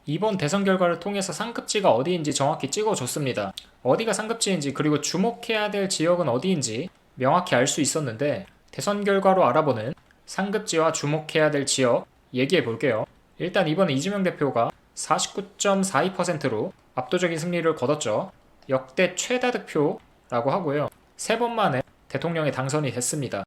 이번 대선 결과를 통해서 상급지가 어디인지 정확히 찍어줬습니다. 어디가 상급지인지 그리고 주목해야 될 지역은 어디인지 명확히 알 수 있었는데 대선 결과로 알아보는 상급지와 주목해야 될 지역 얘기해 볼게요. 일단 이번에 이재명 대표가 49.42%로 압도적인 승리를 거뒀죠. 역대 최다 득표라고 하고요. 3번 만에 대통령에 당선이 됐습니다.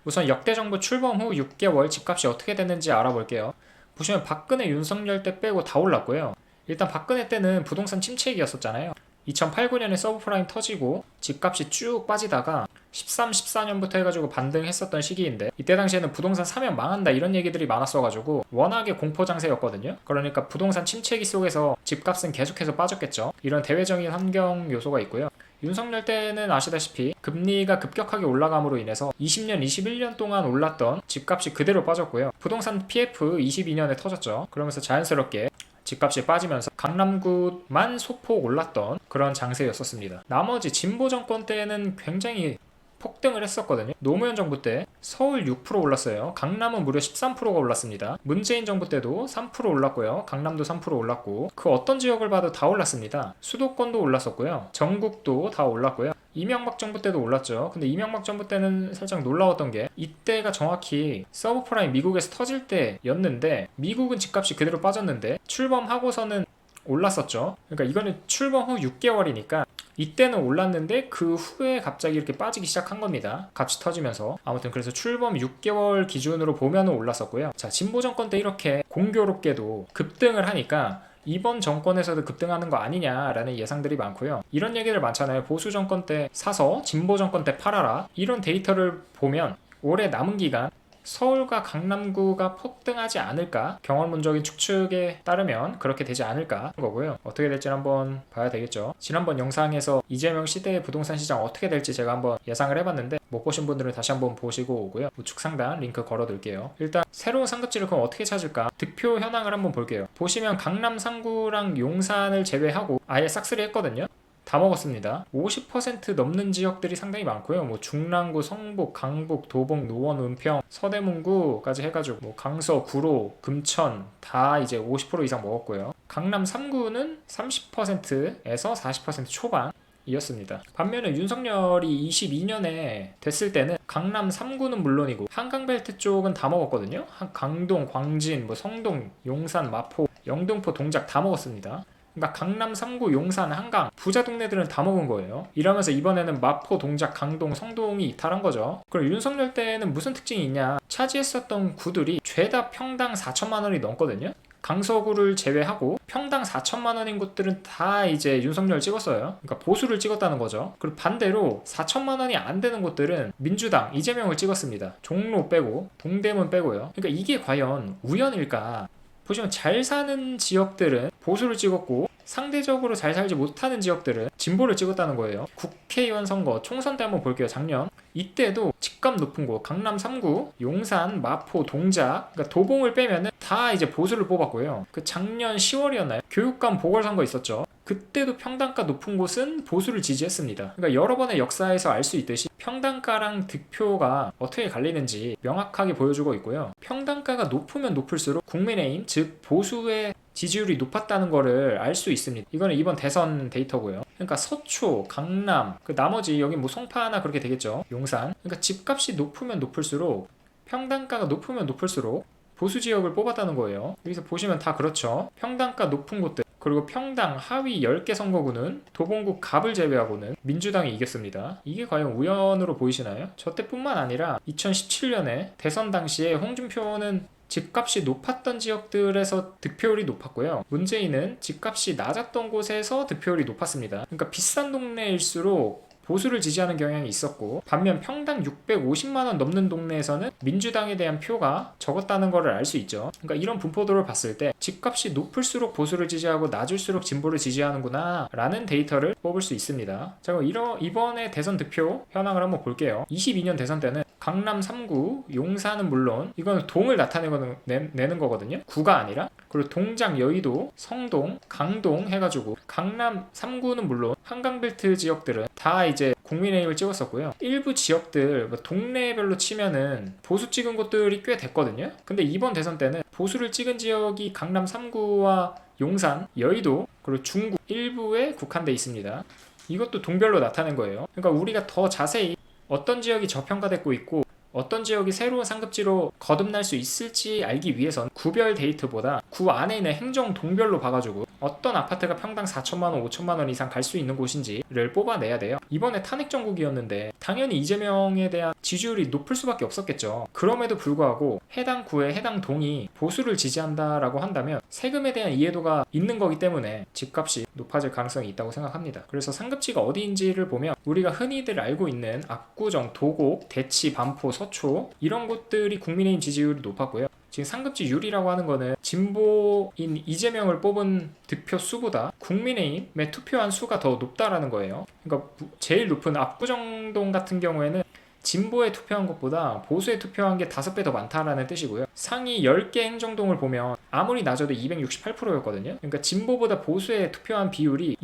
우선 역대 정부 출범 후 6개월 집값이 어떻게 됐는지 알아볼게요. 보시면 박근혜 윤석열 때 빼고 다 올랐고요. 일단 박근혜 때는 부동산 침체기였었잖아요. 2008, 9년에 서브프라임 터지고 집값이 쭉 빠지다가 13, 14년부터 해가지고 반등했었던 시기인데 이때 당시에는 부동산 사면 망한다 이런 얘기들이 많았어가지고 워낙에 공포장세였거든요. 그러니까 부동산 침체기 속에서 집값은 계속해서 빠졌겠죠. 이런 대외적인 환경 요소가 있고요. 윤석열 때는 아시다시피 금리가 급격하게 올라감으로 인해서 20년, 21년 동안 올랐던 집값이 그대로 빠졌고요. 부동산 PF 22년에 터졌죠. 그러면서 자연스럽게 집값이 빠지면서 강남구만 소폭 올랐던 그런 장세였었습니다. 나머지 진보 정권 때는 굉장히 폭등을 했었거든요. 노무현 정부 때 서울 6% 올랐어요. 강남은 무려 13%가 올랐습니다. 문재인 정부 때도 3% 올랐고요. 강남도 3% 올랐고 그 어떤 지역을 봐도 다 올랐습니다. 수도권도 올랐었고요. 전국도 다 올랐고요. 이명박 정부 때도 올랐죠. 근데 이명박 정부 때는 살짝 놀라웠던 게 이때가 정확히 서브프라임 미국에서 터질 때였는데 미국은 집값이 그대로 빠졌는데 출범하고서는 올랐었죠. 그러니까 이거는 출범 후 6개월이니까 이때는 올랐는데 그 후에 갑자기 이렇게 빠지기 시작한 겁니다. 값이 터지면서. 아무튼 그래서 출범 6개월 기준으로 보면 올랐었고요. 자, 진보 정권 때 이렇게 공교롭게도 급등을 하니까 이번 정권에서도 급등하는 거 아니냐라는 예상들이 많고요. 이런 얘기들 많잖아요. 보수 정권 때 사서 진보 정권 때 팔아라. 이런 데이터를 보면 올해 남은 기간 서울과 강남구가 폭등하지 않을까? 경험론적인 추측에 따르면 그렇게 되지 않을까 거고요. 어떻게 될지 한번 봐야 되겠죠. 지난번 영상에서 이재명 시대의 부동산 시장 어떻게 될지 제가 한번 예상을 해봤는데 못 보신 분들은 다시 한번 보시고 오고요. 우측 상단 링크 걸어둘게요. 일단 새로운 상급지를 그럼 어떻게 찾을까? 득표 현황을 한번 볼게요. 보시면 강남 3구랑 용산을 제외하고 아예 싹쓸이 했거든요. 다 먹었습니다. 50% 넘는 지역들이 상당히 많고요. 뭐 중랑구, 성북, 강북, 도봉, 노원, 은평, 서대문구까지 해가지고 뭐 강서, 구로, 금천 다 이제 50% 이상 먹었고요. 강남 3구는 30%에서 40% 초반이었습니다. 반면에 윤석열이 22년에 됐을 때는 강남 3구는 물론이고 한강벨트 쪽은 다 먹었거든요. 강동, 광진, 뭐 성동, 용산, 마포, 영등포, 동작 다 먹었습니다. 그러니까 강남 3구, 용산, 한강 부자 동네들은 다 먹은 거예요. 이러면서 이번에는 마포, 동작, 강동, 성동이 이탈한 거죠. 그럼 윤석열 때는 무슨 특징이 있냐? 차지했었던 구들이 죄다 평당 4천만 원이 넘거든요. 강서구를 제외하고 평당 4천만 원인 곳들은 다 이제 윤석열 찍었어요. 그러니까 보수를 찍었다는 거죠. 그리고 반대로 4천만 원이 안 되는 곳들은 민주당 이재명을 찍었습니다. 종로 빼고 동대문 빼고요. 그러니까 이게 과연 우연일까? 보시면 잘 사는 지역들은 보수를 찍었고 상대적으로 잘 살지 못하는 지역들은 진보를 찍었다는 거예요. 국회의원 선거 총선 때 한번 볼게요. 작년 이때도 집값 높은 곳 강남 3구, 용산, 마포, 동작 그러니까 도봉을 빼면은 다 이제 보수를 뽑았고요. 그 작년 10월이었나요? 교육감 보궐선거 있었죠. 그때도 평당가 높은 곳은 보수를 지지했습니다. 그러니까 여러 번의 역사에서 알 수 있듯이 평당가랑 득표가 어떻게 갈리는지 명확하게 보여주고 있고요. 평당가가 높으면 높을수록 국민의힘, 즉 보수의 지지율이 높았다는 거를 알 수 있습니다. 이거는 이번 대선 데이터고요. 그러니까 서초, 강남, 그 나머지 여기 뭐 송파나 그렇게 되겠죠. 용산. 그러니까 집값이 높으면 높을수록 평당가가 높으면 높을수록 보수 지역을 뽑았다는 거예요. 여기서 보시면 다 그렇죠. 평당가 높은 곳들 그리고 평당 하위 10개 선거구는 도봉구 갑을 제외하고는 민주당이 이겼습니다. 이게 과연 우연으로 보이시나요? 저 때뿐만 아니라 2017년에 대선 당시에 홍준표는 집값이 높았던 지역들에서 득표율이 높았고요. 문재인은 집값이 낮았던 곳에서 득표율이 높았습니다. 그러니까 비싼 동네일수록 보수를 지지하는 경향이 있었고 반면 평당 650만원 넘는 동네에서는 민주당에 대한 표가 적었다는 것을 알 수 있죠. 그러니까 이런 분포도를 봤을 때 집값이 높을수록 보수를 지지하고 낮을수록 진보를 지지하는구나 라는 데이터를 뽑을 수 있습니다. 자, 그럼 이번에 대선 득표 현황을 한번 볼게요. 22년 대선 때는 강남 3구, 용산은 물론 이거는 동을 나타내는 거거든요. 구가 아니라. 그리고 동작, 여의도, 성동, 강동 해가지고 강남 3구는 물론 한강벨트 지역들은 다 이제 국민의힘을 찍었었고요. 일부 지역들 뭐 동네별로 치면은 보수 찍은 곳들이 꽤 됐거든요. 근데 이번 대선 때는 보수를 찍은 지역이 강남 3구와 용산, 여의도, 그리고 중구 일부에 국한돼 있습니다. 이것도 동별로 나타낸 거예요. 그러니까 우리가 더 자세히 어떤 지역이 저평가되고 있고 어떤 지역이 새로운 상급지로 거듭날 수 있을지 알기 위해선 구별 데이터보다 구 안에 있는 행정 동별로 봐가지고 어떤 아파트가 평당 4천만원, 5천만원 이상 갈 수 있는 곳인지를 뽑아내야 돼요. 이번에 탄핵 정국이었는데 당연히 이재명에 대한 지지율이 높을 수밖에 없었겠죠. 그럼에도 불구하고 해당 구에 해당 동이 보수를 지지한다라고 한다면 세금에 대한 이해도가 있는 거기 때문에 집값이 높아질 가능성이 있다고 생각합니다. 그래서 상급지가 어디인지를 보면 우리가 흔히들 알고 있는 압구정, 도곡, 대치, 반포, 서초 이런 곳들이 국민의힘 지지율이 높았고요. 지금 상급지율이라고 하는 거는 진보인 이재명을 뽑은 득표 수보다 국민의힘에 투표한 수가 더 높다라는 거예요. 그러니까 제일 높은 압구정동 같은 경우에는 진보에 투표한 것보다 보수에 투표한 게 5배 더 많다라는 뜻이고요. 상위 10개 행정동을 보면 아무리 낮아도 268%였거든요. 그러니까 진보보다 보수에 투표한 비율이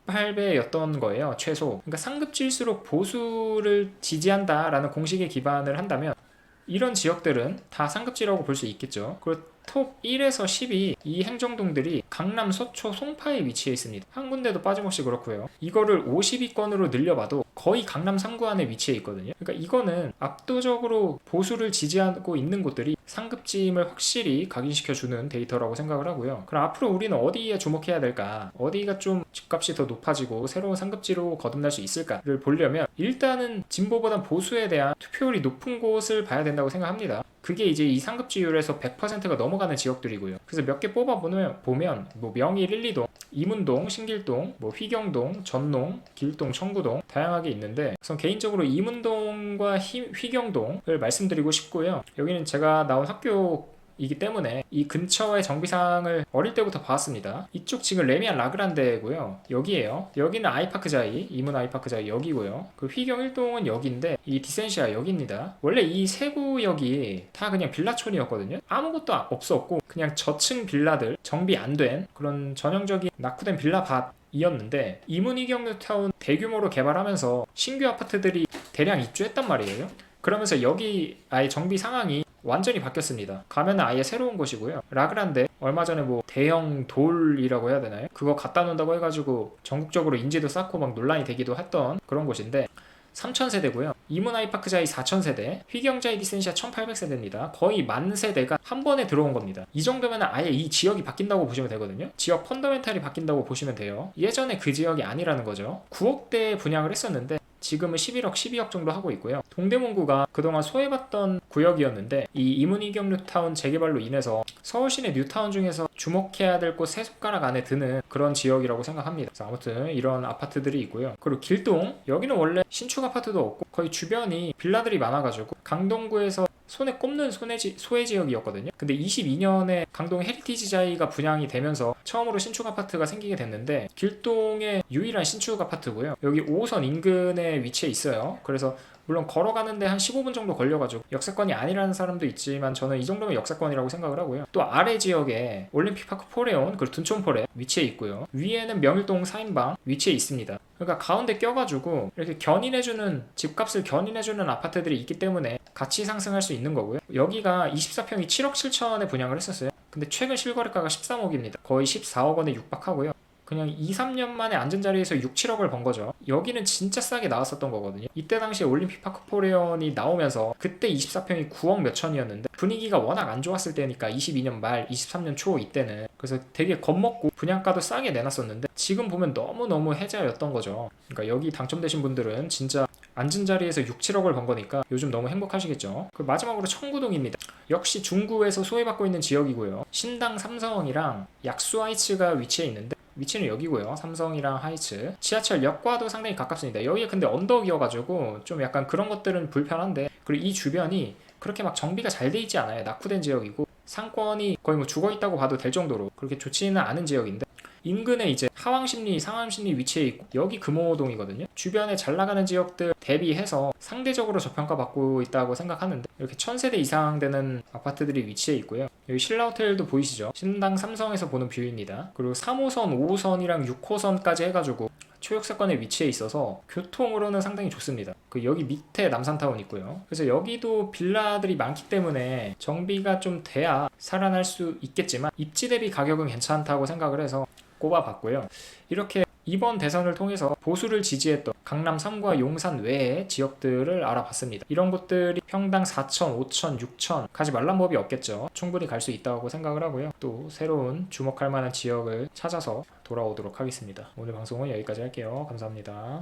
2.68배였던 거예요, 최소. 그러니까 상급지일수록 보수를 지지한다라는 공식에 기반을 한다면 이런 지역들은 다 상급지라고 볼 수 있겠죠. 그리고 톱 1에서 10이 이 행정동들이 강남, 서초, 송파에 위치해 있습니다. 한 군데도 빠짐없이 그렇고요. 이거를 52건으로 늘려봐도 거의 강남 3구 안에 위치해 있거든요. 그러니까 이거는 압도적으로 보수를 지지하고 있는 곳들이 상급지임을 확실히 각인시켜주는 데이터라고 생각을 하고요. 그럼 앞으로 우리는 어디에 주목해야 될까? 어디가 좀 집값이 더 높아지고 새로운 상급지로 거듭날 수 있을까를 보려면 일단은 진보보다 보수에 대한 투표율이 높은 곳을 봐야 된다고 생각합니다. 그게 이제 이 상급지율에서 100%가 넘어가는 지역들이고요. 그래서 몇 개 뽑아보면 뭐 명일 1, 2동, 이문동, 신길동, 뭐 휘경동, 전농, 길동, 청구동 다양하게 있는데 우선 개인적으로 이문동과 휘경동을 말씀드리고 싶고요. 여기는 제가 나온 학교이기 때문에 이 근처의 정비상을 어릴 때부터 봤습니다. 이쪽 지금 레미안 라그란데고요. 여기에요. 여기는 아이파크자이, 이문 아이파크자이 여기고요. 그 휘경 1동은 여기인데 이 디센시아 여기입니다. 원래 이 세 구역이 다 그냥 빌라촌이었거든요. 아무것도 없었고 그냥 저층 빌라들, 정비 안 된 그런 전형적인 낙후된 빌라밭 이었는데 이문 이경뉴타운 대규모로 개발하면서 신규 아파트들이 대량 입주했단 말이에요. 그러면서 여기 아예 정비 상황이 완전히 바뀌었습니다. 가면은 아예 새로운 곳이고요. 라그란데 얼마 전에 뭐 대형 돌이라고 해야 되나요? 그거 갖다 놓는다고 해가지고 전국적으로 인지도 쌓고 막 논란이 되기도 했던 그런 곳인데 3000세대고요. 이문 아이파크자이 4000세대, 휘경자이 디센시아 1800세대입니다. 거의 만 세대가 한 번에 들어온 겁니다. 이 정도면 아예 이 지역이 바뀐다고 보시면 되거든요. 지역 펀더멘탈이 바뀐다고 보시면 돼요. 예전에 그 지역이 아니라는 거죠. 9억대 분양을 했었는데 지금은 11억, 12억 정도 하고 있고요. 동대문구가 그동안 소외받던 구역이었는데 이 이문이경 뉴타운 재개발로 인해서 서울 시내 뉴타운 중에서 주목해야 될 곳 세 손가락 안에 드는 그런 지역이라고 생각합니다. 그래서 아무튼 이런 아파트들이 있고요. 그리고 길동, 여기는 원래 신축 아파트도 없고 거의 주변이 빌라들이 많아가지고 강동구에서 손에 꼽는 소외 지역이었거든요. 근데 22년에 강동 헤리티지자이가 분양이 되면서 처음으로 신축 아파트가 생기게 됐는데 길동의 유일한 신축 아파트고요. 여기 5호선 인근에 위치해 있어요. 그래서 물론 걸어가는데 한 15분 정도 걸려가지고 역세권이 아니라는 사람도 있지만 저는 이 정도면 역세권이라고 생각을 하고요. 또 아래 지역에 올림픽파크 포레온 그리고 둔촌포레 위치해 있고요. 위에는 명일동 4인방 위치해 있습니다. 그러니까 가운데 껴가지고 이렇게 견인해주는 집값을 견인해주는 아파트들이 있기 때문에 같이 상승할 수 있는 거고요. 여기가 24평이 7억 7천에 분양을 했었어요. 근데 최근 실거래가가 13억입니다. 거의 14억 원에 육박하고요. 그냥 2-3년 만에 앉은 자리에서 6-7억을 번 거죠. 여기는 진짜 싸게 나왔었던 거거든요. 이때 당시에 올림픽파크 포레온이 나오면서 그때 24평이 9억 몇 천이었는데 분위기가 워낙 안 좋았을 때니까 22년 말 23년 초 이때는 그래서 되게 겁먹고 분양가도 싸게 내놨었는데 지금 보면 너무너무 해자였던 거죠. 그러니까 여기 당첨되신 분들은 진짜 앉은 자리에서 6-7억을 번 거니까 요즘 너무 행복하시겠죠. 그 마지막으로 청구동입니다. 역시 중구에서 소외받고 있는 지역이고요. 신당 삼성이랑 약수하이츠가 위치해 있는데 위치는 여기고요. 삼성이랑 하이츠 지하철역과도 상당히 가깝습니다. 여기가 근데 언덕이어가지고 좀 약간 그런 것들은 불편한데 그리고 이 주변이 그렇게 막 정비가 잘 돼 있지 않아요. 낙후된 지역이고 상권이 거의 뭐 죽어있다고 봐도 될 정도로 그렇게 좋지는 않은 지역인데 인근에 이제 하왕십리, 상암십리 위치해 있고 여기 금호동이거든요. 주변에 잘 나가는 지역들 대비해서 상대적으로 저평가받고 있다고 생각하는데 이렇게 1000세대 이상 되는 아파트들이 위치해 있고요. 여기 신라호텔도 보이시죠? 신당 삼성에서 보는 뷰입니다. 그리고 3호선, 5호선이랑 6호선까지 해가지고 초역세권의 위치에 있어서 교통으로는 상당히 좋습니다. 그 여기 밑에 남산타운 있고요. 그래서 여기도 빌라들이 많기 때문에 정비가 좀 돼야 살아날 수 있겠지만 입지 대비 가격은 괜찮다고 생각을 해서 꼽아봤고요. 이렇게 이번 대선을 통해서 보수를 지지했던 강남 3과 용산 외의 지역들을 알아봤습니다. 이런 곳들이 평당 4천, 5천, 6천 가지 말란 법이 없겠죠. 충분히 갈 수 있다고 생각을 하고요. 또 새로운 주목할 만한 지역을 찾아서 돌아오도록 하겠습니다. 오늘 방송은 여기까지 할게요. 감사합니다.